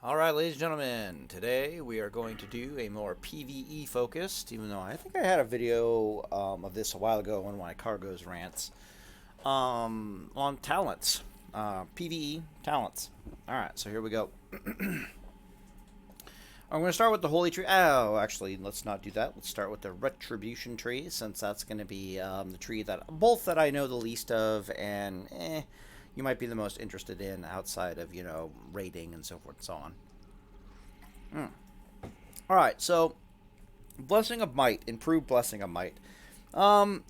Alright, ladies and gentlemen, today we are going to do a more PvE focused, even though I think I had a video of this a while ago, one of my cargoes rants, on talents. PvE talents. Alright, so here we go. I'm going to start with the Holy Tree. Oh, actually, let's not do that. Let's start with the Retribution Tree, since that's going to be the tree that I know the least of, and you might be the most interested in outside of, raiding and so forth and so on. Alright, so Blessing of Might, improved Blessing of Might.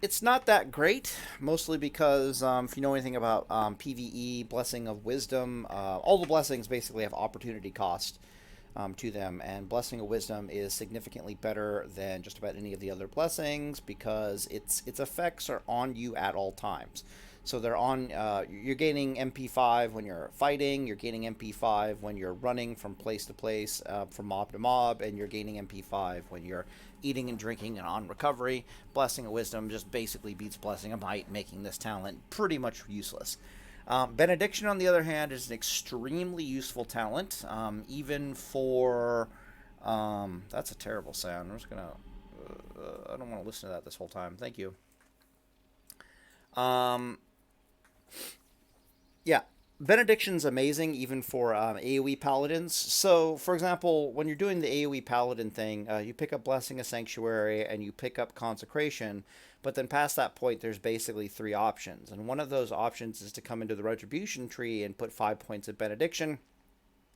It's not that great, mostly because if you know anything about PvE, Blessing of Wisdom, all the blessings basically have opportunity cost to them, and Blessing of Wisdom is significantly better than just about any of the other blessings because its effects are on you at all times. So they're on. You're gaining MP5 when you're fighting. You're gaining MP5 when you're running from place to place, from mob to mob, and you're gaining MP5 when you're eating and drinking and on recovery. Blessing of Wisdom just basically beats Blessing of Might, making this talent pretty much useless. Benediction, on the other hand, is an extremely useful talent, even for. That's a terrible sound. I'm just gonna. I don't want to listen to that this whole time. Thank you. Um, yeah, Benediction's amazing even for AoE paladins. So, for example, when you're doing the AoE paladin thing, you pick up Blessing of Sanctuary and you pick up Consecration, but then past that point, there's basically three options. And one of those options is to come into the Retribution tree and put 5 points of Benediction,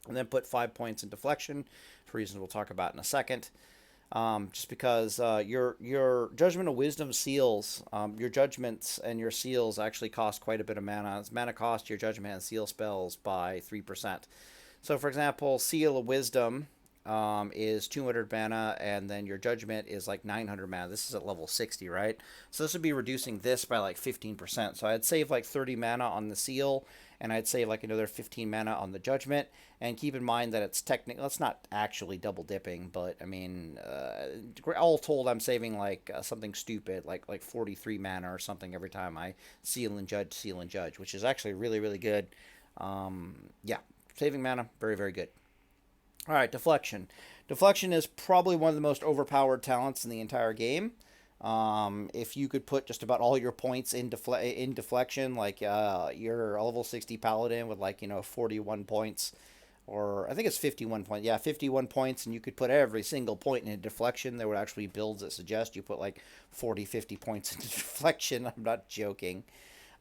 and then put 5 points in Deflection, for reasons we'll talk about in a second. Just because your Judgment of Wisdom seals, your judgments and your seals actually cost quite a bit of mana. It's mana cost your judgment and seal spells by 3%. So, for example, Seal of Wisdom is 200 mana, and then your judgment is like 900 mana. This is at level 60, right? So this would be reducing this by like 15%. So I'd save like 30 mana on the seal, and I'd save like another 15 mana on the judgment. And keep in mind that it's not actually double dipping, but I mean, all told, I'm saving like something stupid, like 43 mana or something every time I seal and judge, which is actually really, really good. Yeah, saving mana, very, very good. All right, Deflection. Deflection is probably one of the most overpowered talents in the entire game. If you could put just about all your points in deflection, like you're a level 60 paladin with 41 points, or I think it's 51 points. Yeah, 51 points, and you could put every single point in a deflection. There would actually be builds that suggest you put like 40, 50 points into deflection. I'm not joking.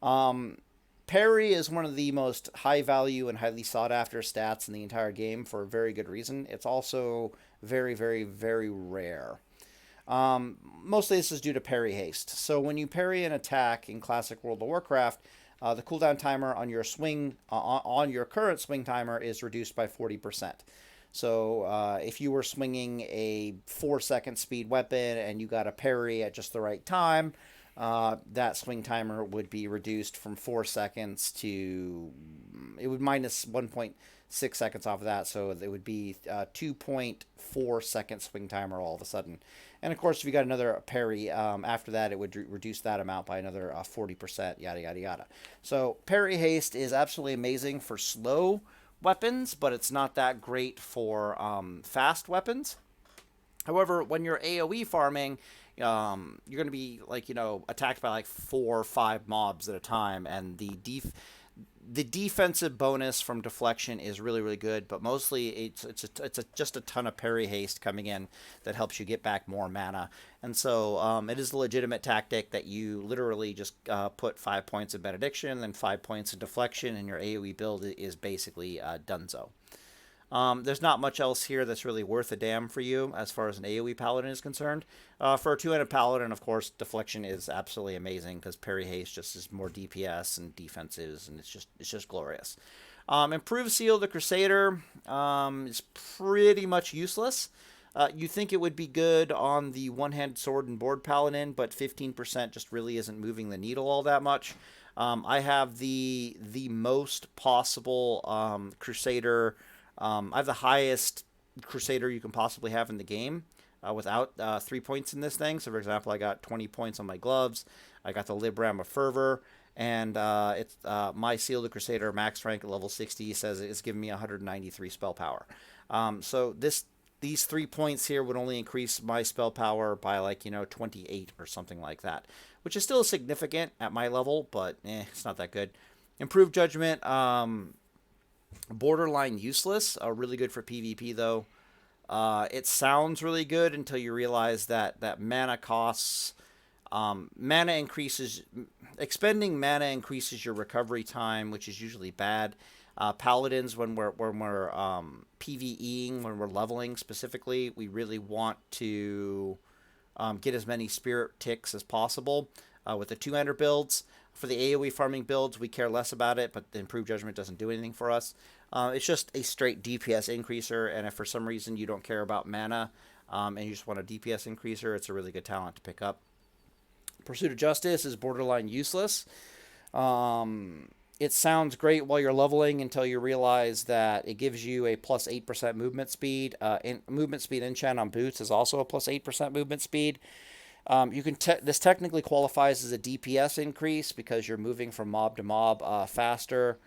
Um, Parry is one of the most high value and highly sought after stats in the entire game for a very good reason. It's also very, very, very rare. Mostly this is due to parry haste. So when you parry an attack in Classic World of Warcraft, the cooldown timer on your swing on your current swing timer is reduced by 40%. So if you were swinging a 4-second speed weapon and you got a parry at just the right time, that swing timer would be reduced from 4 seconds to it would minus 1.6 seconds off of that, so it would be 2.4 second swing timer all of a sudden. And of course, if you got another parry after that, it would reduce that amount by another 40%, yada yada yada. So parry haste is absolutely amazing for slow weapons, but it's not that great for fast weapons. However, when you're AoE farming, you're going to be attacked by like 4 or 5 mobs at a time, and the defensive bonus from deflection is really, really good, but mostly just a ton of parry haste coming in that helps you get back more mana. And so it is a legitimate tactic that you literally just put 5 points of benediction and 5 points of deflection, and your AoE build is basically donezo. There's not much else here that's really worth a damn for you as far as an AoE paladin is concerned. For a two-handed paladin, of course, deflection is absolutely amazing because parry haste just is more DPS and defenses, and it's just glorious. Improved Seal of the Crusader is pretty much useless. You think it would be good on the one-handed sword and board paladin, but 15% just really isn't moving the needle all that much. I have the most possible Crusader. I have the highest Crusader you can possibly have in the game without 3 points in this thing. So, for example, I got 20 points on my gloves. I got the Libram of Fervor. and it's my Seal the Crusader max rank at level 60 says it's giving me 193 spell power. So these 3 points here would only increase my spell power by like 28 or something like that, which is still significant at my level, but it's not that good. Improved Judgment, borderline useless. Really good for PvP though. It sounds really good until you realize that mana costs. Mana increases, expending mana increases your recovery time, which is usually bad. Paladins, when we're PvEing, when we're leveling specifically, we really want to get as many spirit ticks as possible with the two-hander builds. For the AoE farming builds, we care less about it, but the Improved Judgment doesn't do anything for us. It's just a straight DPS increaser, and if for some reason you don't care about mana and you just want a DPS increaser, it's a really good talent to pick up. Pursuit of Justice is borderline useless. It sounds great while you're leveling until you realize that it gives you a plus 8% movement speed. Movement speed enchant on boots is also a plus 8% movement speed. This technically qualifies as a DPS increase because you're moving from mob to mob faster.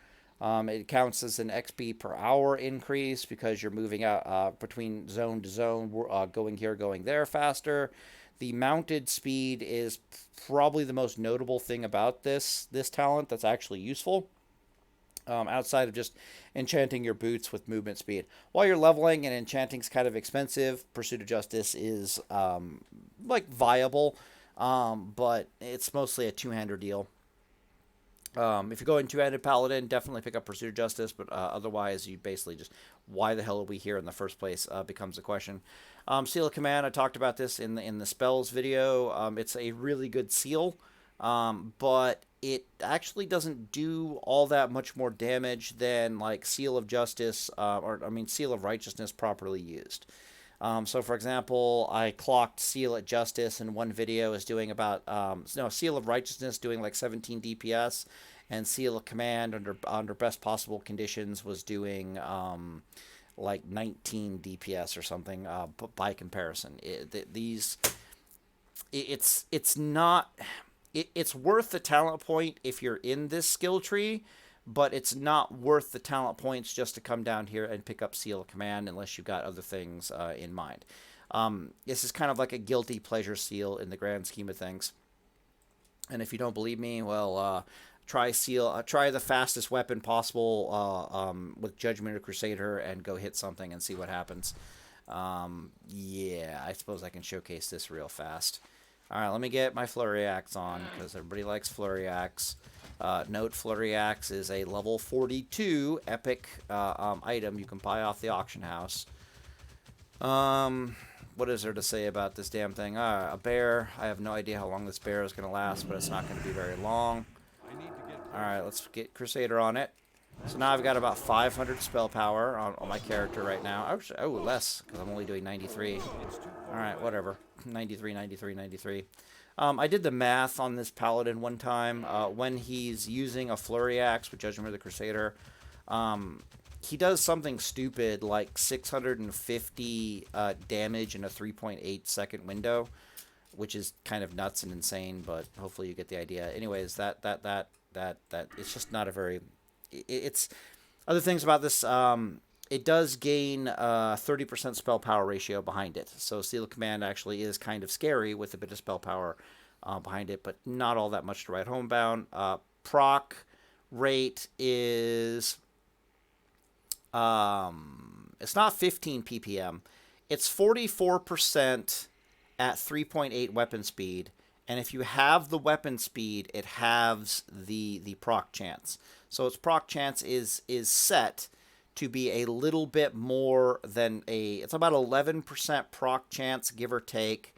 It counts as an XP per hour increase because you're moving out between zone to zone, going here, going there faster. The mounted speed is probably the most notable thing about this talent that's actually useful. Outside of just enchanting your boots with movement speed. While you're leveling and enchanting's kind of expensive, Pursuit of Justice is like viable, but it's mostly a two-hander deal. If you're going two-handed Paladin, definitely pick up Pursuit of Justice, but otherwise you basically just, why the hell are we here in the first place becomes a question. Seal of Command, I talked about this in the spells video. It's a really good seal, but it actually doesn't do all that much more damage than like Seal of Justice, Seal of Righteousness properly used. So for example, I clocked Seal of Justice in one video is doing about, Seal of Righteousness doing like 17 DPS, and Seal of Command under best possible conditions was doing like 19 DPS or something by comparison. It's worth the talent point if you're in this skill tree, but it's not worth the talent points just to come down here and pick up Seal of Command unless you've got other things in mind. This is kind of like a guilty pleasure seal in the grand scheme of things. And if you don't believe me, well, try the fastest weapon possible with Judgment of Crusader and go hit something and see what happens. Yeah, I suppose I can showcase this real fast. All right, let me get my Flurry Axe on because everybody likes Flurry Axe. Note Flurry Axe is a level 42 epic item you can buy off the auction house. What is there to say about this damn thing? A bear. I have no idea how long this bear is going to last, but it's not going to be very long. Alright, let's get Crusader on it. So now I've got about 500 spell power on my character right now. Oh, less, because I'm only doing 93. Alright, whatever. 93, 93, 93. I did the math on this Paladin one time. When he's using a Flurry Axe with Judgment of the Crusader, he does something stupid like 650 damage in a 3.8 second window, which is kind of nuts and insane, but hopefully you get the idea. Anyways, that it's just not a very... It's other things about this. It does gain 30% spell power ratio behind it. So Seal of Command actually is kind of scary with a bit of spell power behind it, but not all that much to write home about. Proc rate is... it's not 15 ppm. It's 44% at 3.8 weapon speed. And if you have the weapon speed, it halves the proc chance. So its proc chance is set to be a little bit more than it's about 11% proc chance, give or take.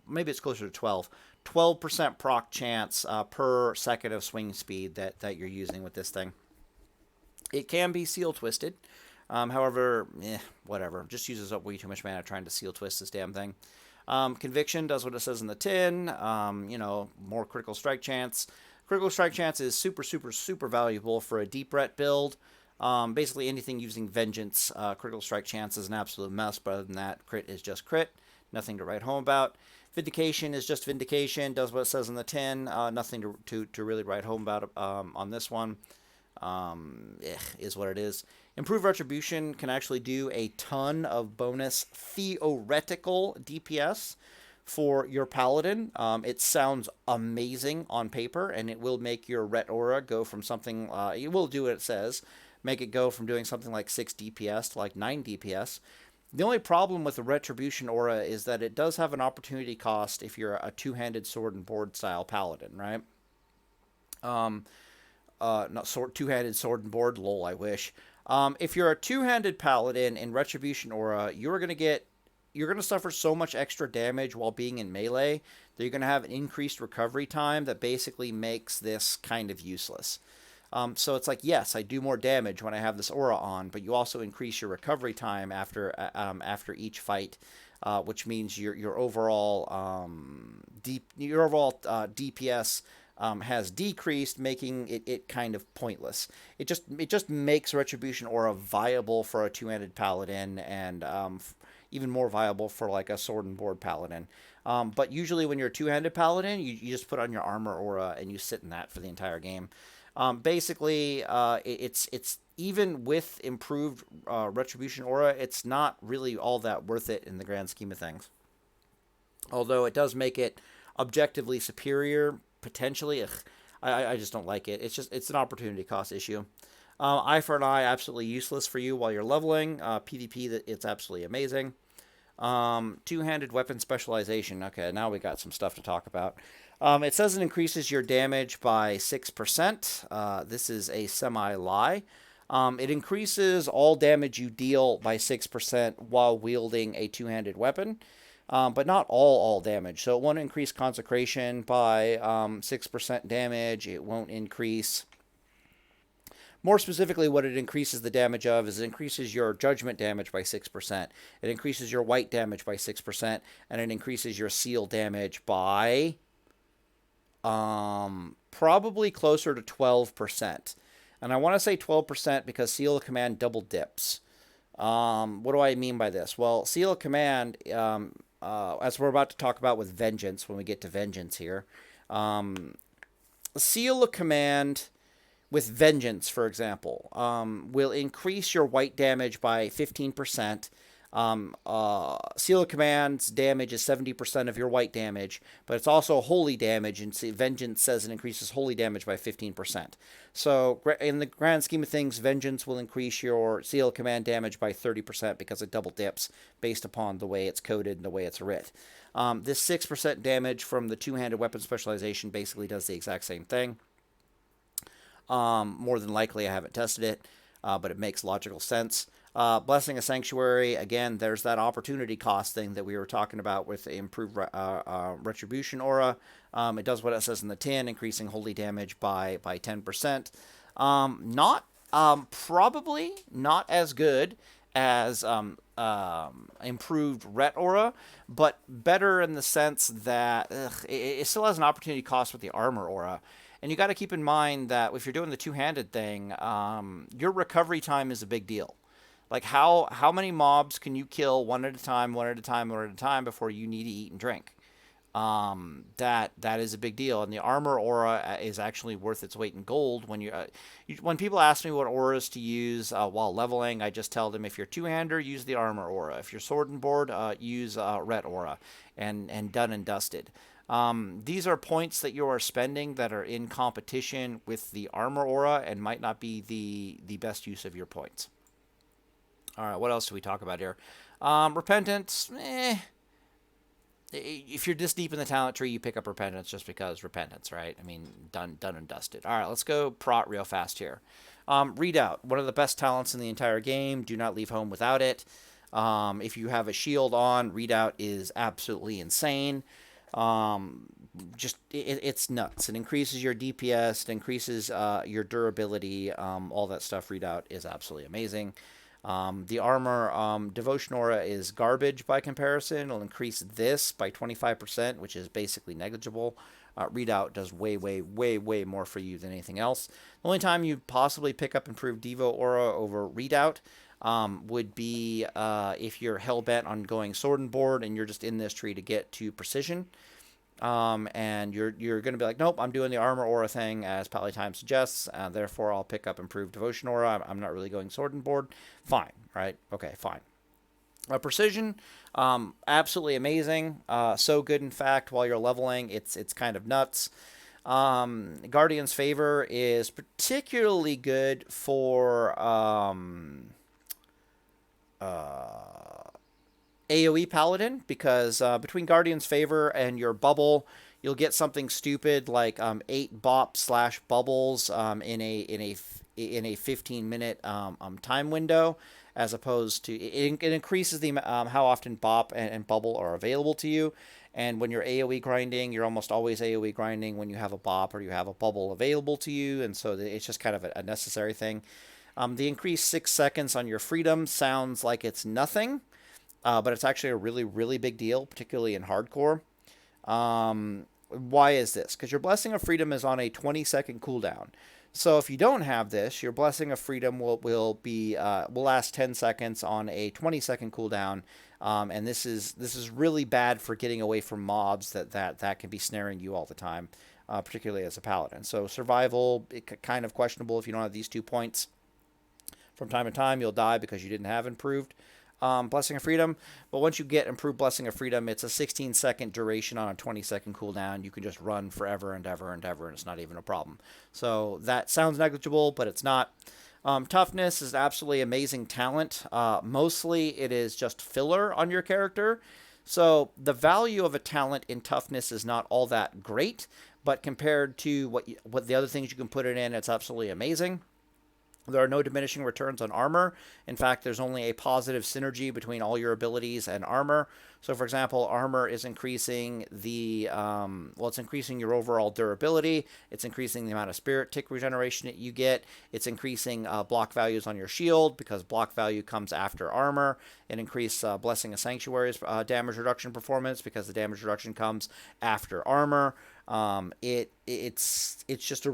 Maybe it's closer to 12. 12% proc chance per second of swing speed that you're using with this thing. It can be seal twisted. However, whatever. Just uses up way too much mana trying to seal twist this damn thing. Conviction does what it says in the tin. More critical strike chance. Critical strike chance is super, super, super valuable for a deep ret build. Basically anything using Vengeance, critical strike chance is an absolute mess, but other than that, crit is just crit. Nothing to write home about. Vindication is just Vindication, does what it says in the tin. Nothing to really write home about on this one. Is what it is. Improved Retribution can actually do a ton of bonus theoretical DPS for your Paladin. It sounds amazing on paper, and it will make your Ret Aura go from something, it will do what it says, make it go from doing something like 6 DPS to like 9 DPS. The only problem with the Retribution Aura is that it does have an opportunity cost if you're a two-handed sword and board style Paladin, right? Not two-handed sword and board, lol, I wish. If you're a two-handed Paladin in Retribution Aura, you're going to suffer so much extra damage while being in melee that you're going to have an increased recovery time that basically makes this kind of useless. So it's like, yes, I do more damage when I have this aura on, but you also increase your recovery time after each fight, which means your overall DPS has decreased, making it kind of pointless. It just makes Retribution Aura viable for a two-handed Paladin, and even more viable for like a sword and board Paladin. But usually when you're a two-handed Paladin, you just put on your armor aura and you sit in that for the entire game. Basically, it's even with improved Retribution Aura, it's not really all that worth it in the grand scheme of things. Although it does make it objectively superior, potentially. I just don't like it. It's an opportunity cost issue. Eye for an eye, absolutely useless for you while you're leveling. PvP, it's absolutely amazing. Two-handed weapon specialization. Okay, now we got some stuff to talk about. It says it increases your damage by 6%. This is a semi-lie. It increases all damage you deal by 6% while wielding a two-handed weapon, but not all damage. So it won't increase Consecration by 6% damage. It won't increase... More specifically, what it increases the damage of is it increases your judgment damage by 6%. It increases your white damage by 6%, and it increases your seal damage by probably closer to 12%. And I want to say 12% because Seal of Command double dips. What do I mean by this? Well, Seal of Command, as we're about to talk about with Vengeance, when we get to Vengeance here, Seal of Command... with Vengeance, for example, will increase your white damage by 15%. Seal of Command's damage is 70% of your white damage, but it's also holy damage, and Vengeance says it increases holy damage by 15%. So in the grand scheme of things, Vengeance will increase your Seal of Command damage by 30% because it double dips based upon the way it's coded and the way it's writ. This 6% damage from the two-handed weapon specialization basically does the exact same thing. More than likely, I haven't tested it, but it makes logical sense. Blessing a Sanctuary, again, there's that opportunity cost thing that we were talking about with the improved Retribution Aura. It does what it says in the tin, increasing holy damage by 10%. Probably not as good as improved Ret Aura, but better in the sense that it still has an opportunity cost with the Armor Aura. And you got to keep in mind that if you're doing the two-handed thing, your recovery time is a big deal. Like how many mobs can you kill one at a time before you need to eat and drink? That is a big deal, and the armor aura is actually worth its weight in gold. When people ask me what auras to use while leveling, I just tell them if you're two-hander, use the armor aura. If you're sword and board, use Ret Aura, and done and dusted. These are points that you are spending that are in competition with the armor aura and might not be the best use of your points. All right, what else do we talk about here? Repentance, if you're this deep in the talent tree, you pick up Repentance just because Repentance, right? I mean, done and dusted. All right, let's go prot real fast here. Readout, one of the best talents in the entire game. Do not leave home without it. If you have a shield on, Readout is absolutely insane. It's nuts. It increases your DPS, it increases your durability, all that stuff. Readout is absolutely amazing. The armor Devotion Aura is garbage by comparison. It'll increase this by 25%, which is basically negligible. Readout does way more for you than anything else. The only time you possibly pick up improved Devo Aura over Readout would be if you're hell-bent on going sword and board and you're just in this tree to get to precision. And you're going to be like, nope, I'm doing the armor aura thing as Paladin suggests. Therefore, I'll pick up improved devotion aura. I'm not really going sword and board. Fine, right? Okay, fine. Precision, absolutely amazing. So good, in fact, while you're leveling, it's kind of nuts. Guardian's Favor is particularly good for AoE Paladin, because between Guardian's Favor and your bubble, you'll get something stupid like 8 bop slash bubbles in a 15-minute time window, as opposed to it increases the how often bop and bubble are available to you. And when you're AoE grinding, you're almost always AoE grinding when you have a bop or you have a bubble available to you, and so it's just kind of a necessary thing. The increased 6 seconds on your freedom sounds like it's nothing, but it's actually a really, really big deal, particularly in hardcore. Why is this? Because your Blessing of Freedom is on a 20-second cooldown. So if you don't have this, your Blessing of Freedom will last 10 seconds on a 20-second cooldown, and this is really bad for getting away from mobs that can be snaring you all the time, particularly as a paladin. So survival, kind of questionable if you don't have these 2 points. From time to time, you'll die because you didn't have improved Blessing of Freedom. But once you get improved Blessing of Freedom, it's a 16-second duration on a 20-second cooldown. You can just run forever and ever and ever, and it's not even a problem. So that sounds negligible, but it's not. Toughness is absolutely amazing talent. Mostly it is just filler on your character. So the value of a talent in toughness is not all that great, but compared to what the other things you can put it in, it's absolutely amazing. There are no diminishing returns on armor. In fact, there's only a positive synergy between all your abilities and armor. So, for example, armor is increasing it's increasing your overall durability. It's increasing the amount of spirit tick regeneration that you get. It's increasing block values on your shield, because block value comes after armor. It increases Blessing of Sanctuary's damage reduction performance, because the damage reduction comes after armor. It's just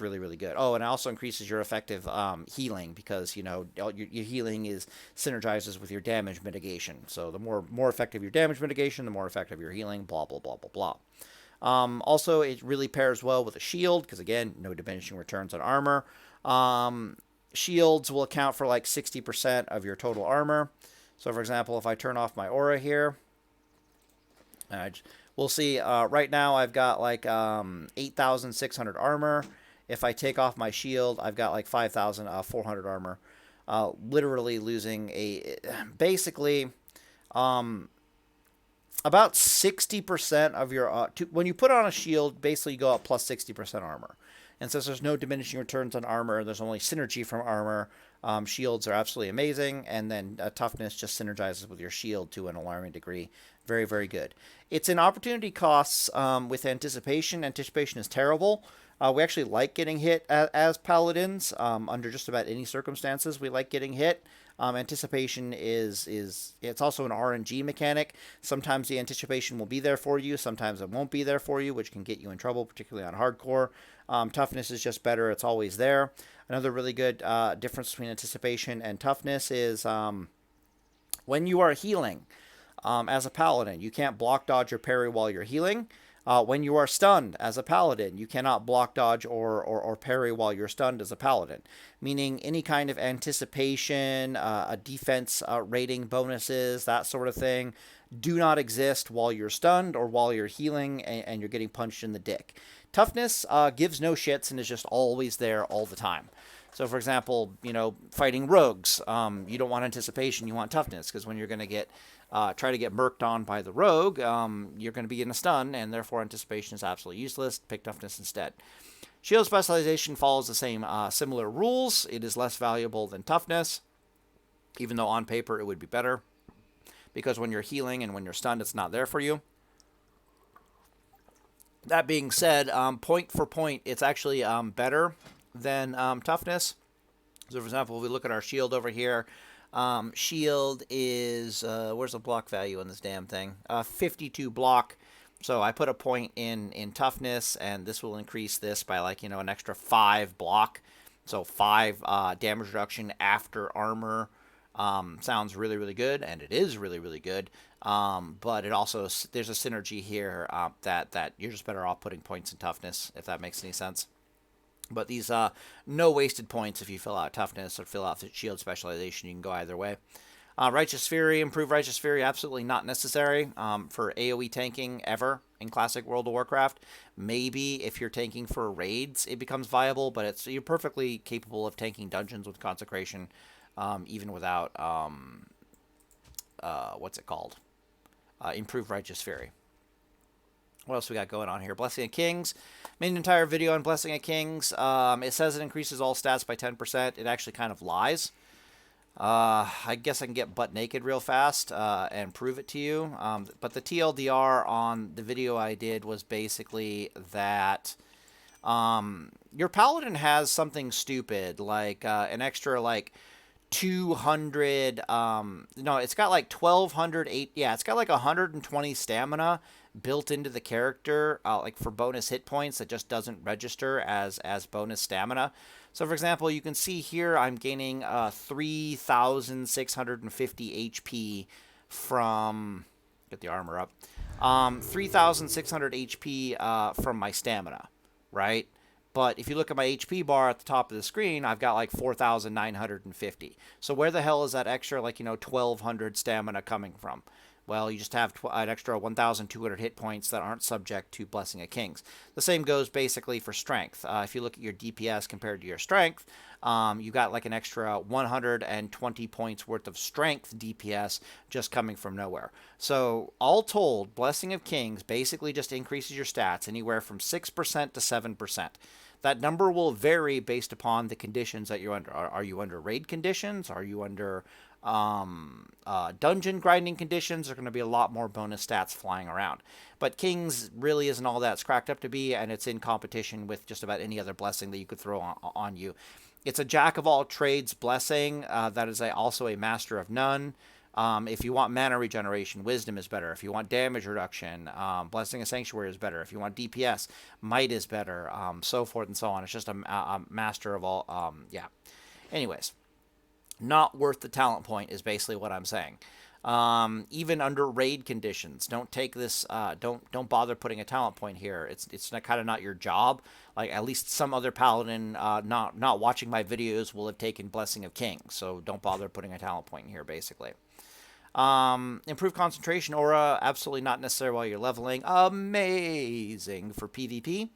really, really good. Oh, and it also increases your effective healing, because your healing is synergizes with your damage mitigation. So the more effective your damage mitigation, the more effective your healing. Blah blah blah blah blah. Also, it really pairs well with a shield, because again, no diminishing returns on armor. Shields will account for like 60% of your total armor. So, for example, if I turn off my aura here, we'll see right now I've got like 8,600 armor. If I take off my shield, I've got like 5,400 armor. Literally losing basically about 60% of your... when you put on a shield, basically you go up plus 60% armor. And since there's no diminishing returns on armor, there's only synergy from armor. Shields are absolutely amazing, and then toughness just synergizes with your shield to an alarming degree. Very, very good. It's in opportunity costs with anticipation. Anticipation is terrible. We actually like getting hit as paladins under just about any circumstances. We like getting hit. Anticipation it's also an RNG mechanic. Sometimes the anticipation will be there for you. Sometimes it won't be there for you, which can get you in trouble, particularly on hardcore. Toughness is just better. It's always there. Another really good difference between anticipation and toughness is when you are healing as a paladin, you can't block, dodge, or parry while you're healing. When you are stunned as a paladin, you cannot block, dodge, or parry while you're stunned as a paladin. Meaning any kind of anticipation, a defense rating bonuses, that sort of thing, do not exist while you're stunned or while you're healing and you're getting punched in the dick. Toughness gives no shits and is just always there all the time. So, for example, fighting rogues, you don't want anticipation, you want toughness, because when you're going to try to get murked on by the rogue, you're going to be in a stun, and therefore anticipation is absolutely useless. Pick toughness instead. Shield specialization follows the same similar rules. It is less valuable than toughness, even though on paper it would be better, because when you're healing and when you're stunned, it's not there for you. That being said, point for point, it's actually better than toughness. So, for example, if we look at our shield over here, shield is, where's the block value in this damn thing? 52 block. So I put a point in toughness, and this will increase this by like, an extra 5 block. So 5 damage reduction after armor sounds really, really good, and it is really, really good. But it also, there's a synergy here that you're just better off putting points in toughness, if that makes any sense. But these no wasted points if you fill out toughness or fill out the shield specialization. You can go either way. Righteous Fury, improved Righteous Fury, absolutely not necessary for AoE tanking ever in Classic World of Warcraft. Maybe if you're tanking for raids, it becomes viable, but you're perfectly capable of tanking dungeons with Consecration, even without, what's it called? Improved Righteous Fury. What else we got going on here? Blessing of Kings. Made an entire video on Blessing of Kings. It says it increases all stats by 10%. It actually kind of lies. I guess I can get butt naked real fast and prove it to you. But the TLDR on the video I did was basically that your Paladin has something stupid, like an extra, like, 200, no, it's got like 1208, yeah, it's got like 120 stamina built into the character, like for bonus hit points that just doesn't register as bonus stamina. So for example, you can see here I'm gaining 3,650 HP from, get the armor up, 3,600 HP from my stamina, right? But if you look at my HP bar at the top of the screen, I've got like 4,950. So where the hell is that extra, like, 1,200 stamina coming from? Well, you just have an extra 1,200 hit points that aren't subject to Blessing of Kings. The same goes basically for strength. If you look at your DPS compared to your strength, you got like an extra 120 points worth of strength DPS just coming from nowhere. So all told, Blessing of Kings basically just increases your stats anywhere from 6% to 7%. That number will vary based upon the conditions that you're under. Are you under raid conditions? Are you under dungeon grinding conditions? Are going to be a lot more bonus stats flying around. But Kings really isn't all that it's cracked up to be, and it's in competition with just about any other blessing that you could throw on you. It's a jack of all trades blessing that is also a master of none. If you want mana regeneration, Wisdom is better. If you want damage reduction, Blessing of Sanctuary is better. If you want DPS, Might is better, so forth and so on. It's just a master of all, yeah. Anyways, not worth the talent point is basically what I'm saying. Even under raid conditions, don't take this, don't bother putting a talent point here. It's kind of not your job. Like, at least some other paladin not watching my videos will have taken Blessing of Kings, so don't bother putting a talent point in here, basically. Improved concentration aura, absolutely not necessary while you're leveling. Amazing for PvP,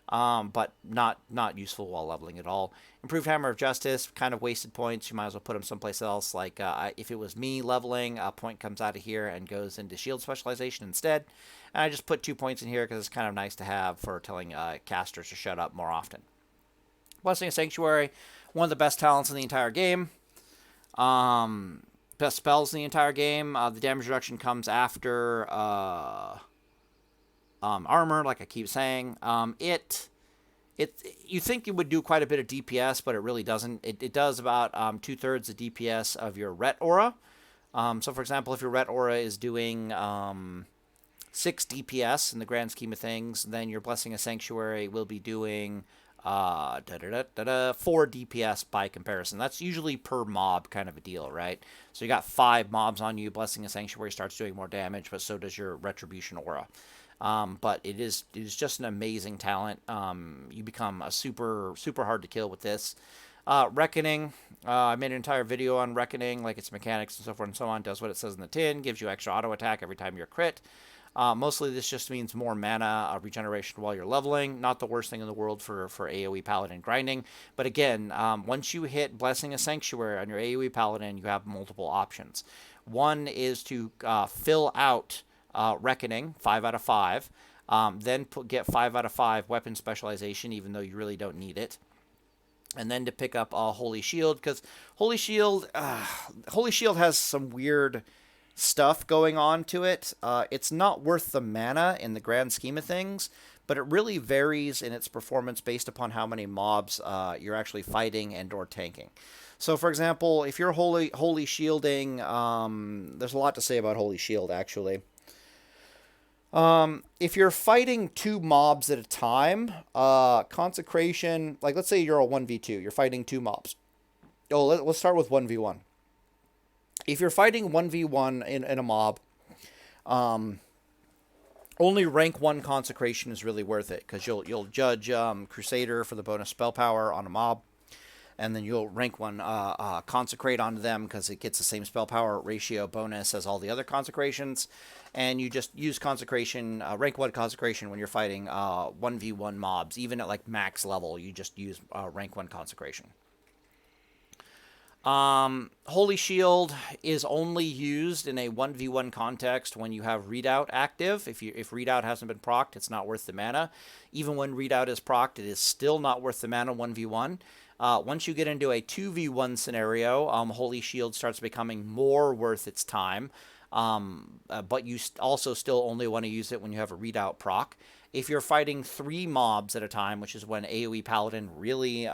but not useful while leveling at all. Improved Hammer of Justice, kind of wasted points. You might as well put them someplace else. Like, if it was me leveling, a point comes out of here and goes into shield specialization instead. And I just put 2 points in here because it's kind of nice to have for telling casters to shut up more often. Blessing of Sanctuary, one of the best talents in the entire game. Best spells in the entire game. The damage reduction comes after armor, like I keep saying. You think it would do quite a bit of DPS, but it really doesn't. It does about 2/3 the DPS of your Ret Aura. So, for example, if your Ret Aura is doing 6 DPS in the grand scheme of things, then your Blessing of Sanctuary will be doing 4 DPS by comparison. That's usually per mob kind of a deal, right? So you got 5 mobs on you, Blessing of Sanctuary starts doing more damage, but so does your Retribution Aura. But it is just an amazing talent. You become a super hard to kill with this. Reckoning, I made an entire video on Reckoning, like its mechanics and so forth and so on. Does what it says in the tin, gives you extra auto attack every time you're crit. Mostly this just means more mana regeneration while you're leveling. Not the worst thing in the world for AoE Paladin grinding. But again, once you hit Blessing of Sanctuary on your AoE Paladin, you have multiple options. One is to fill out Reckoning, 5 out of 5. Then get 5 out of 5 weapon specialization, even though you really don't need it. And then to pick up Holy Shield, because Holy Shield has some weird stuff going on to it. It's not worth the mana in the grand scheme of things, but it really varies in its performance based upon how many mobs you're actually fighting and or tanking. So, for example, if you're holy shielding, there's a lot to say about Holy Shield, actually. If you're fighting two mobs at a time, consecration, like let's say you're a 1v2, you're fighting two mobs. Oh, let's start with 1v1. If you're fighting 1v1 in a mob, only rank 1 consecration is really worth it, because you'll judge Crusader for the bonus spell power on a mob, and then you'll rank 1 consecrate onto them because it gets the same spell power ratio bonus as all the other consecrations, and you just use consecration, rank 1 consecration when you're fighting 1v1 mobs. Even at like max level, you just use rank 1 consecration. Holy Shield is only used in a 1v1 context when you have Readout active. If Readout hasn't been procced, it's not worth the mana. Even when Readout is procced, it is still not worth the mana 1v1. Once you get into a 2v1 scenario, Holy Shield starts becoming more worth its time. But you also still only want to use it when you have a Readout proc. If you're fighting 3 mobs at a time, which is when AoE Paladin really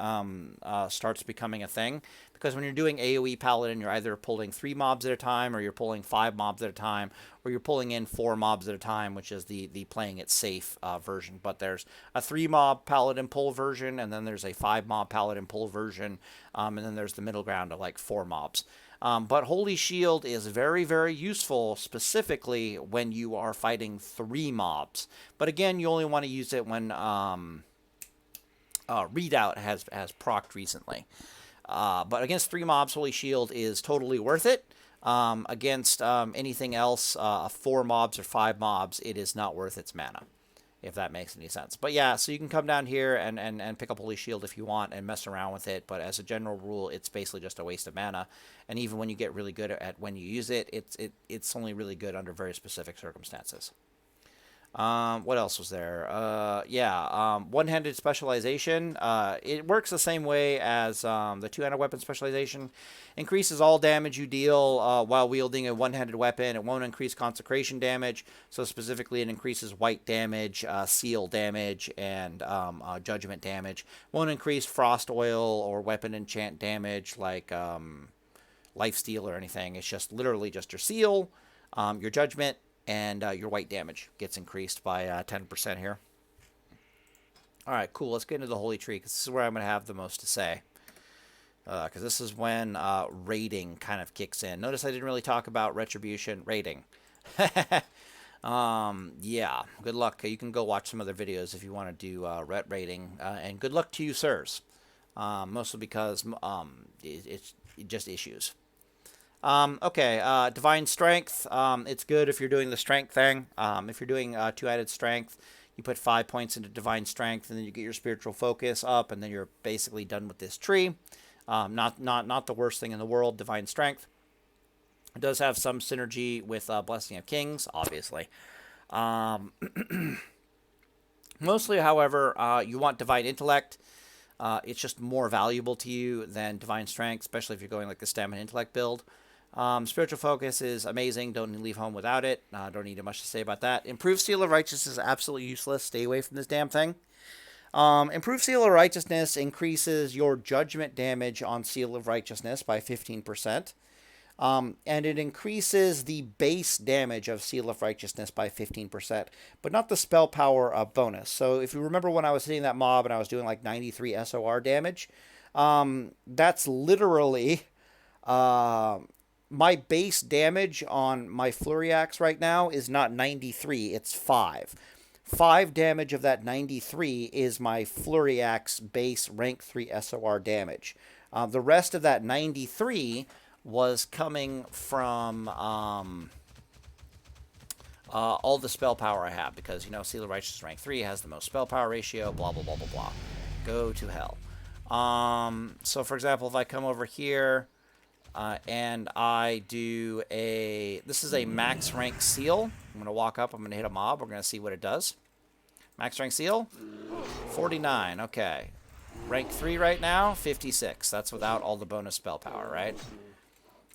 starts becoming a thing, because when you're doing AoE Paladin, you're either pulling 3 mobs at a time, or you're pulling 5 mobs at a time, or you're pulling in 4 mobs at a time, which is the playing it safe version. But there's a 3 mob Paladin pull version, and then there's a 5 mob Paladin pull version, and then there's the middle ground of like 4 mobs. But Holy Shield is very, very useful, specifically when you are fighting 3 mobs. But again, you only want to use it when Readout has procced recently. But against 3 mobs, Holy Shield is totally worth it. Against anything else, 4 mobs or 5 mobs, it is not worth its mana, if that makes any sense. But yeah, so you can come down here and pick up Holy Shield if you want and mess around with it, but as a general rule, it's basically just a waste of mana. And even when you get really good at when you use it, it's only really good under very specific circumstances. What else was there? One-handed specialization. It works the same way as the two-handed weapon specialization. Increases all damage you deal while wielding a one-handed weapon. It won't increase consecration damage. So specifically, it increases white damage, seal damage, and judgment damage. Won't increase frost oil or weapon enchant damage like lifesteal or anything. It's just literally just your seal, your judgment, and your white damage gets increased by 10% here. All right, cool. Let's get into the Holy Tree, because this is where I'm going to have the most to say. Because this is when raiding kind of kicks in. Notice I didn't really talk about retribution. Raiding. Yeah, good luck. You can go watch some other videos if you want to do raiding. And good luck to you, sirs. Mostly because it's just issues. Divine Strength. It's good if you're doing the strength thing. If you're doing two-handed strength, you put 5 points into Divine Strength, and then you get your spiritual focus up, and then you're basically done with this tree. Not the worst thing in the world, Divine Strength. It does have some synergy with Blessing of Kings, obviously. Mostly, however, you want Divine Intellect. It's just more valuable to you than Divine Strength, especially if you're going like the Stamina Intellect build. Spiritual Focus is amazing. Don't leave home without it. Don't need much to say about that. Improved Seal of Righteousness is absolutely useless. Stay away from this damn thing. Improved Seal of Righteousness increases your judgment damage on Seal of Righteousness by 15%. And it increases the base damage of Seal of Righteousness by 15%, but not the spell power bonus. So if you remember when I was hitting that mob and I was doing like 93 SOR damage, that's literally my base damage on my Flurry Axe right now is not 93, it's 5. 5 damage of that 93 is my Flurry Axe base rank 3 SOR damage. The rest of that 93 was coming from all the spell power I have, because, you know, Seal of Righteousness rank 3 has the most spell power ratio, blah, blah, blah, blah, blah. Go to hell. So, for example, if I come over here and I do this is a max rank seal. I'm going to walk up, I'm going to hit a mob, we're going to see what it does. Max rank seal, 49, okay. Rank 3 right now, 56. That's without all the bonus spell power, right?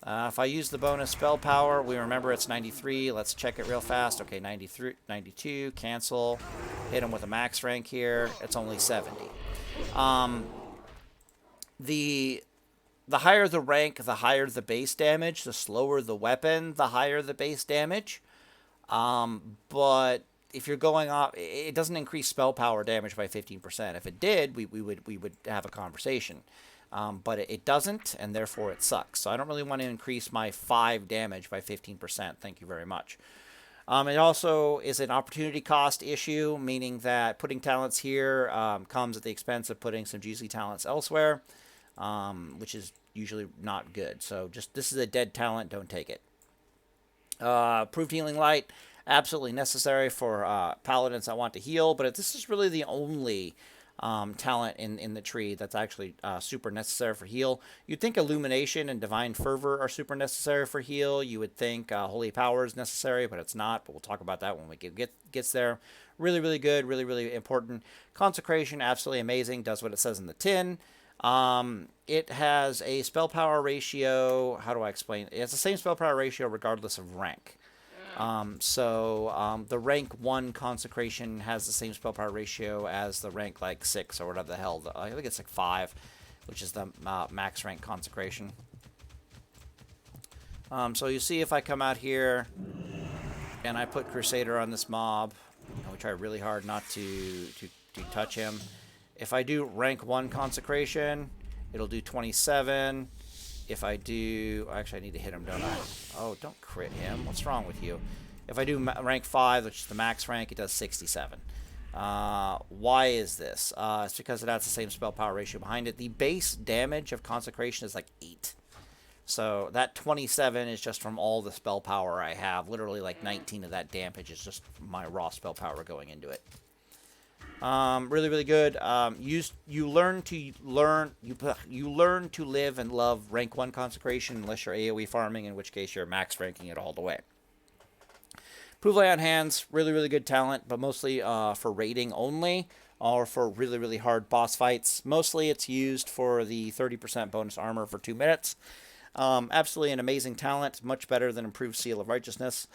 If I use the bonus spell power, we remember it's 93. Let's check it real fast. Okay, 93, 92, cancel. Hit him with a max rank here. It's only 70. The higher the rank, the higher the base damage. The slower the weapon, the higher the base damage. But if you're going off, it doesn't increase spell power damage by 15%. If it did, we would have a conversation. But it doesn't, and therefore it sucks. So I don't really want to increase my 5 damage by 15%. Thank you very much. It also is an opportunity cost issue, meaning that putting talents here comes at the expense of putting some juicy talents elsewhere, which is usually not good. So just this is a dead talent. Don't take it. Proved Healing Light, absolutely necessary for paladins that want to heal, but this is really the only talent in the tree that's actually super necessary for heal. You'd think Illumination and Divine Fervor are super necessary for heal. You would think Holy Power is necessary, but it's not. But we'll talk about that when we gets there. Really, really good. Really, really important. Consecration, absolutely amazing. Does what it says in the tin. It has a spell power ratio. How do I explain? It has the same spell power ratio regardless of rank. The rank 1 consecration has the same spell power ratio as the rank like 6 or whatever the hell. I think it's like 5, which is the max rank consecration. So you see if I come out here and I put Crusader on this mob, and we try really hard not to touch him. If I do rank 1 consecration, it'll do 27. If I do... Actually, I need to hit him, don't I? Oh, don't crit him. What's wrong with you? If I do rank 5, which is the max rank, it does 67. Why is this? It's because it has the same spell power ratio behind it. The base damage of Consecration is like 8. So that 27 is just from all the spell power I have. Literally like 19 of that damage is just my raw spell power going into it. Really, really good. You learn to live and love rank 1 consecration unless you're AoE farming, in which case you're max ranking it all the way. Prove Lay on Hands, really, really good talent, but mostly for raiding only, or for really, really hard boss fights. Mostly it's used for the 30% bonus armor for 2 minutes. Absolutely an amazing talent, much better than Improved Seal of Righteousness.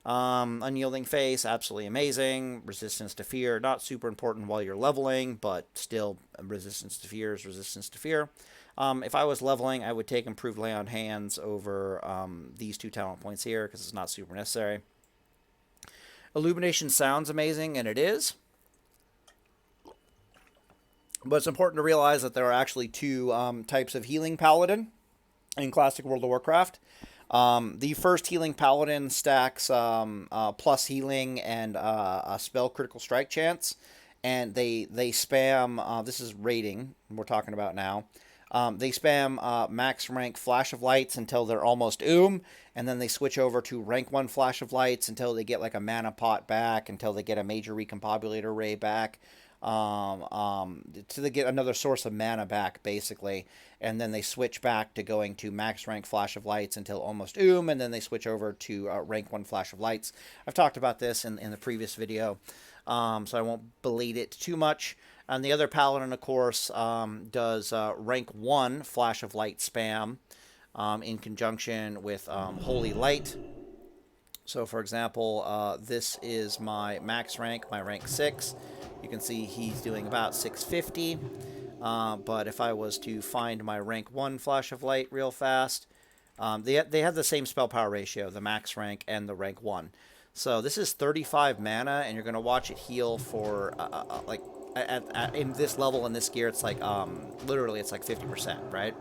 Unyielding Face, absolutely amazing. Resistance to Fear, not super important while you're leveling, but still Resistance to Fear is Resistance to Fear. If I was leveling, I would take Improved Lay on Hands over these 2 talent points here, because it's not super necessary. Illumination sounds amazing, and it is. But it's important to realize that there are actually 2 types of healing paladin in Classic World of Warcraft. The first healing paladin stacks plus healing and a spell critical strike chance, and they spam. This is raiding we're talking about now. They spam max rank Flash of Lights until they're almost and then they switch over to rank 1 Flash of Lights until they get like a mana pot back, until they get a major recombobulator ray back. To get another source of mana back, basically, and then they switch back to going to max rank Flash of Lights until almost and then they switch over to rank 1 Flash of Lights. I've talked about this in the previous video, so I won't belate it too much. And the other paladin, of course, does rank 1 Flash of Light spam in conjunction with Holy Light. So, for example, this is my max rank, my rank 6. You can see he's doing about 650. But if I was to find my rank 1 Flash of Light real fast, they have the same spell power ratio, the max rank and the rank 1. So this is 35 mana, and you're going to watch it heal for, in this level, in this gear, it's like, literally it's like 50%, right?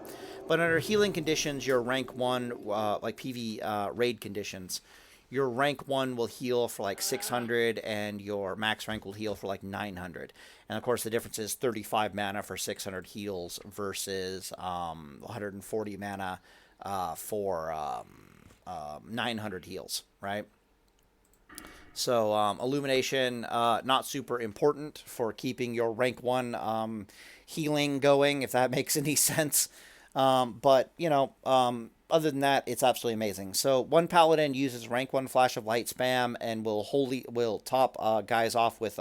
But under healing conditions, your rank 1, like PV raid conditions, your rank 1 will heal for like 600, and your max rank will heal for like 900. And of course, the difference is 35 mana for 600 heals versus 140 mana for 900 heals, right? So Illumination, not super important for keeping your rank 1 healing going, if that makes any sense. But, you know, other than that, it's absolutely amazing. So one paladin uses rank 1 Flash of Light spam and will top guys off with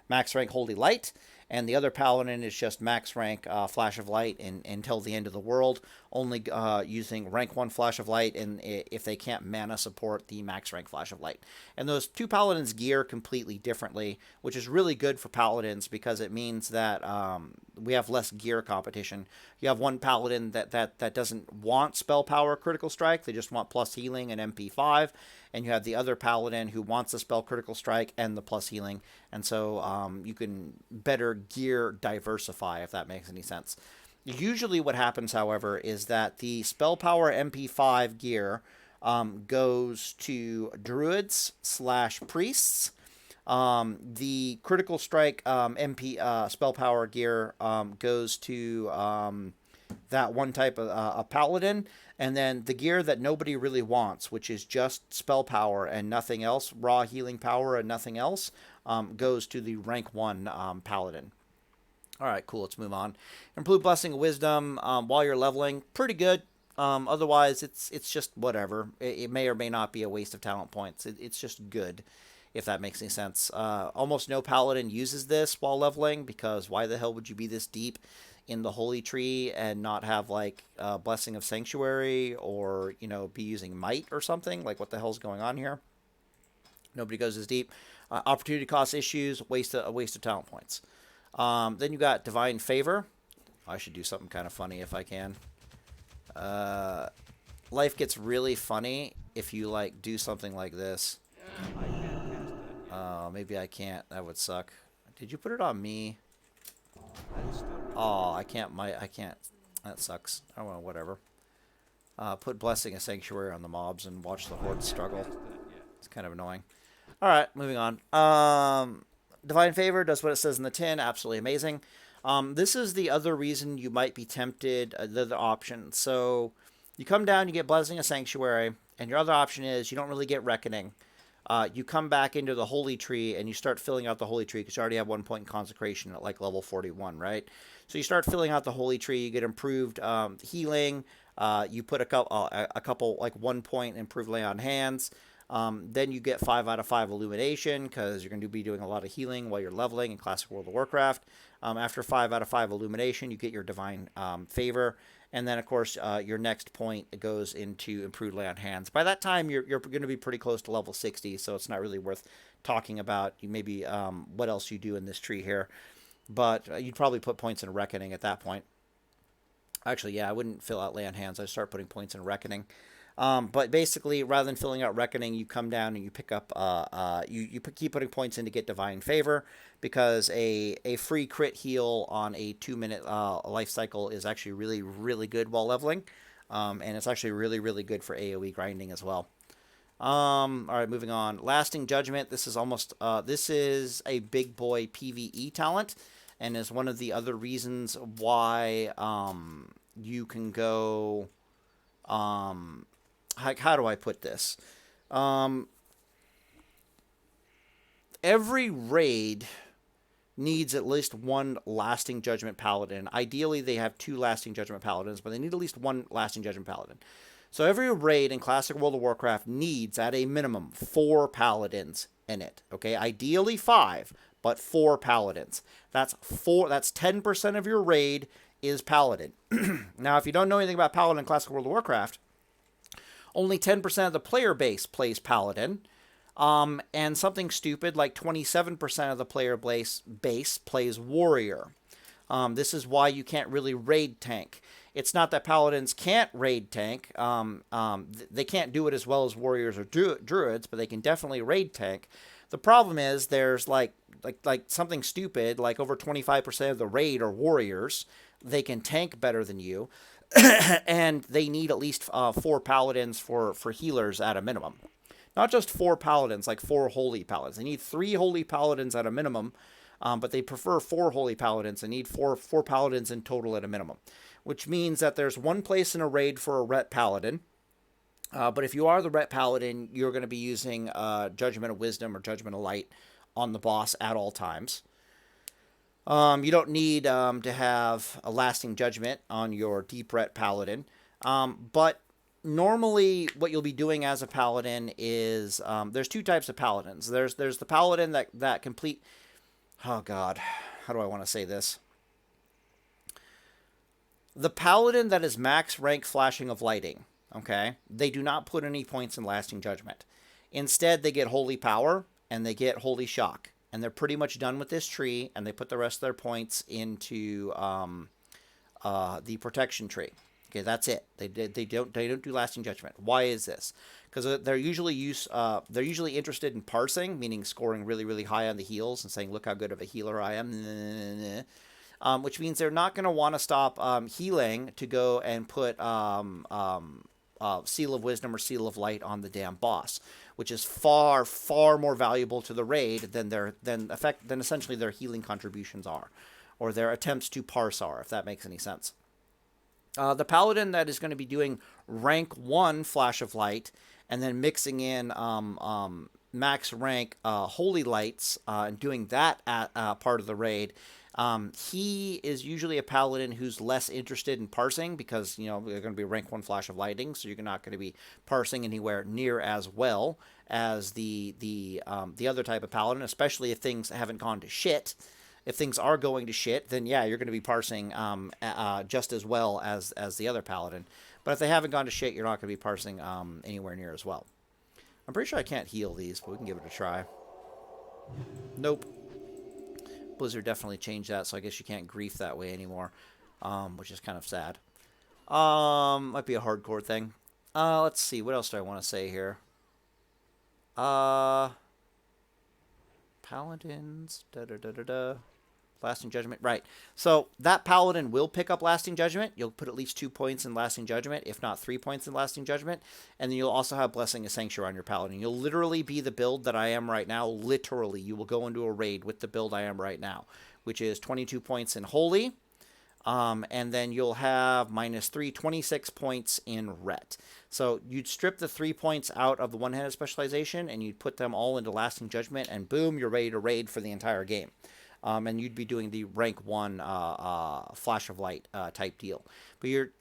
max rank Holy Light, and the other paladin is just max rank Flash of Light until the end of the world, only using rank 1 Flash of Light, and if they can't mana support the max rank Flash of Light. And those 2 paladins gear completely differently, which is really good for paladins because it means that we have less gear competition. You have one paladin that doesn't want spell power critical strike. They just want plus healing and MP5. And you have the other paladin who wants the spell critical strike and the plus healing. And so you can better gear diversify, if that makes any sense. Usually what happens, however, is that the spell power MP5 gear goes to druids / priests. The critical strike MP spell power gear goes to that one type of a paladin, and then the gear that nobody really wants, which is just spell power and nothing else, raw healing power and nothing else, goes to the rank 1 paladin. All right, cool. Let's move on. Improve Blessing of Wisdom while you're leveling. Pretty good. Otherwise, it's just whatever. It may or may not be a waste of talent points. It's just good, if that makes any sense. Almost no paladin uses this while leveling, because why the hell would you be this deep in the Holy Tree and not have, like, Blessing of Sanctuary, or, you know, be using Might or something? Like, what the hell's going on here? Nobody goes as deep. Opportunity cost issues, a waste of talent points. Then you got Divine Favor. I should do something kind of funny if I can. Life gets really funny if you, like, do something like this. I can't cast that yet. Maybe I can't. That would suck. Did you put it on me? That's still Oh, I can't. I can't. That sucks. Oh well, whatever. Put Blessing of Sanctuary on the mobs and watch the horde struggle. It's kind of annoying. All right, moving on. Divine Favor does what it says in the tin. Absolutely amazing. This is the other reason you might be tempted, the other option. So you come down, you get Blessing of Sanctuary, and your other option is you don't really get Reckoning. You come back into the Holy Tree, and you start filling out the Holy Tree, because you already have 1 point in Consecration at, like, level 41, right? So you start filling out the Holy Tree, you get improved healing, you put a couple, like, 1 point improved lay on hands. Then you get 5 out of 5 Illumination, because you're going to be doing a lot of healing while you're leveling in Classic World of Warcraft. After 5 out of 5 Illumination, you get your Divine Favor. And then, of course, your next point goes into Improved Lay on Hands. By that time, you're going to be pretty close to level 60, so it's not really worth talking about maybe what else you do in this tree here. But you'd probably put points in Reckoning at that point. Actually, yeah, I wouldn't fill out Lay on Hands. I'd start putting points in Reckoning. But basically, rather than filling out Reckoning, you come down and you pick up, keep putting points in to get Divine Favor, because a free crit heal on a 2-minute life cycle is actually really, really good while leveling. And it's actually really, really good for AoE grinding as well. All right, moving on. Lasting Judgment. This is a big boy PvE talent, and is one of the other reasons why you can go. How do I put this? Every raid needs at least one Lasting Judgment Paladin. Ideally, they have 2 Lasting Judgment Paladins, but they need at least 1 Lasting Judgment Paladin. So every raid in Classic World of Warcraft needs, at a minimum, 4 Paladins in it. Okay, ideally 5, but 4 Paladins. That's 10% of your raid is Paladin. Now, if you don't know anything about Paladin in Classic World of Warcraft, only 10% of the player base plays Paladin, and something stupid like 27% of the player base plays Warrior. This is why you can't really raid tank. It's not that Paladins can't raid tank. They can't do it as well as Warriors or Druids, but they can definitely raid tank. The problem is there's like something stupid, like over 25% of the raid are Warriors. They can tank better than you. And they need at least 4 Paladins for healers at a minimum. Not just 4 Paladins, like 4 Holy Paladins. They need 3 Holy Paladins at a minimum, but they prefer 4 Holy Paladins. They need 4 Paladins in total at a minimum. Which means that there's 1 place in a raid for a Ret Paladin. But if you are the Ret Paladin, you're going to be using Judgment of Wisdom or Judgment of Light on the boss at all times. You don't need to have a Lasting Judgment on your Deep Ret Paladin. But normally what you'll be doing as a Paladin is, there's 2 types of Paladins. There's the Paladin that complete... Oh, God. How do I want to say this? The Paladin that is max rank Flashing of Lighting, okay? They do not put any points in Lasting Judgment. Instead, they get Holy Power, and they get Holy Shock. and they're pretty much done with this tree, and they put the rest of their points into the protection tree. Okay, that's it. They don't do lasting judgment. Why is this? Because they're usually interested in parsing, meaning scoring really really high on the heals and saying, look how good of a healer I am. Which means they're not going to want to stop healing to go and put Seal of Wisdom or Seal of Light on the damn boss, which is far far more valuable to the raid than essentially their healing contributions are, or their attempts to parse are, if that makes any sense. The Paladin that is going to be doing rank 1 Flash of Light and then mixing in max rank Holy Lights and doing that at part of the raid, he is usually a Paladin who's less interested in parsing because, they're going to be rank 1 Flash of Lightning, so you're not going to be parsing anywhere near as well as the other type of Paladin, especially if things haven't gone to shit. If things are going to shit, then yeah, you're going to be parsing just as well as the other Paladin. But if they haven't gone to shit, you're not going to be parsing anywhere near as well. I'm pretty sure I can't heal these, but we can give it a try. Nope. Blizzard definitely changed that, so I guess you can't grief that way anymore, which is kind of sad. Might be a hardcore thing. Let's see. What else do I want to say here? Paladins. Lasting Judgment. Right. So that Paladin will pick up Lasting Judgment. You'll put at least 2 points in Lasting Judgment, if not 3 points in Lasting Judgment. And then you'll also have Blessing of Sanctuary on your Paladin. You'll literally be the build that I am right now. Literally. You will go into a raid with the build I am right now, which is 22 points in Holy. And then you'll have -3, 26 points in Ret. So you'd strip the 3 points out of the one-handed specialization, and you'd put them all into Lasting Judgment, and boom, you're ready to raid for the entire game. And you'd be doing the rank 1 Flash of Light type deal. But you're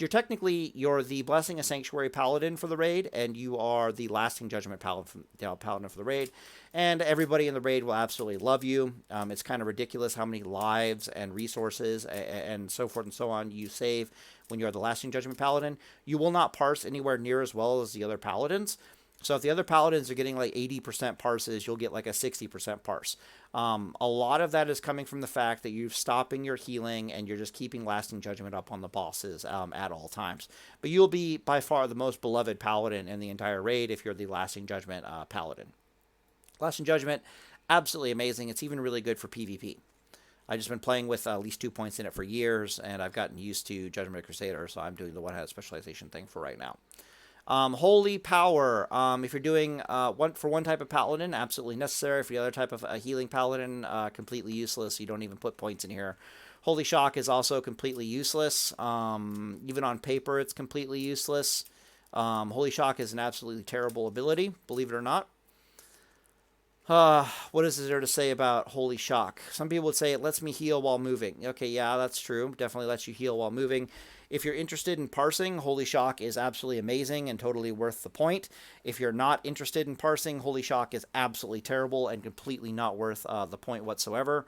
the Blessing of Sanctuary Paladin for the raid, and you are the Lasting Judgment Paladin for the raid. And everybody in the raid will absolutely love you. It's kind of ridiculous how many lives and resources and so forth and so on you save when you're the Lasting Judgment Paladin. You will not parse anywhere near as well as the other Paladins. So if the other Paladins are getting like 80% parses, you'll get like a 60% parse. A lot of that is coming from the fact that you're stopping your healing and you're just keeping Lasting Judgment up on the bosses at all times. But you'll be by far the most beloved Paladin in the entire raid if you're the Lasting Judgment Paladin. Lasting Judgment, absolutely amazing. It's even really good for PvP. I've just been playing with at least 2 points in it for years, and I've gotten used to Judgment Crusader, so I'm doing the one-handed specialization thing for right now. Holy Power, if you're doing one type of Paladin, absolutely necessary. For the other type of healing Paladin, completely useless. You don't even put points in here. Holy Shock is also completely useless. Even on paper, it's completely useless. Holy Shock is an absolutely terrible ability, believe it or not. What is there to say about Holy Shock? Some people would say it lets me heal while moving. Okay, yeah, that's true. Definitely lets you heal while moving. If you're interested in parsing, Holy Shock is absolutely amazing and totally worth the point. If you're not interested in parsing, Holy Shock is absolutely terrible and completely not worth the point whatsoever.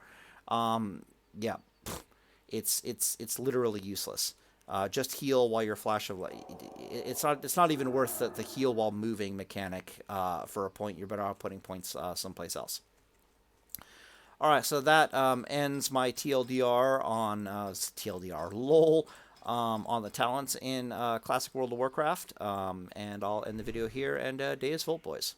Yeah, it's literally useless. Just heal while you're Flash of Light. It's not even worth the heal while moving mechanic for a point. You're better off putting points someplace else. All right, so that ends my TLDR on TLDR lol on the talents in Classic World of Warcraft. And I'll end the video here. And day is full, boys.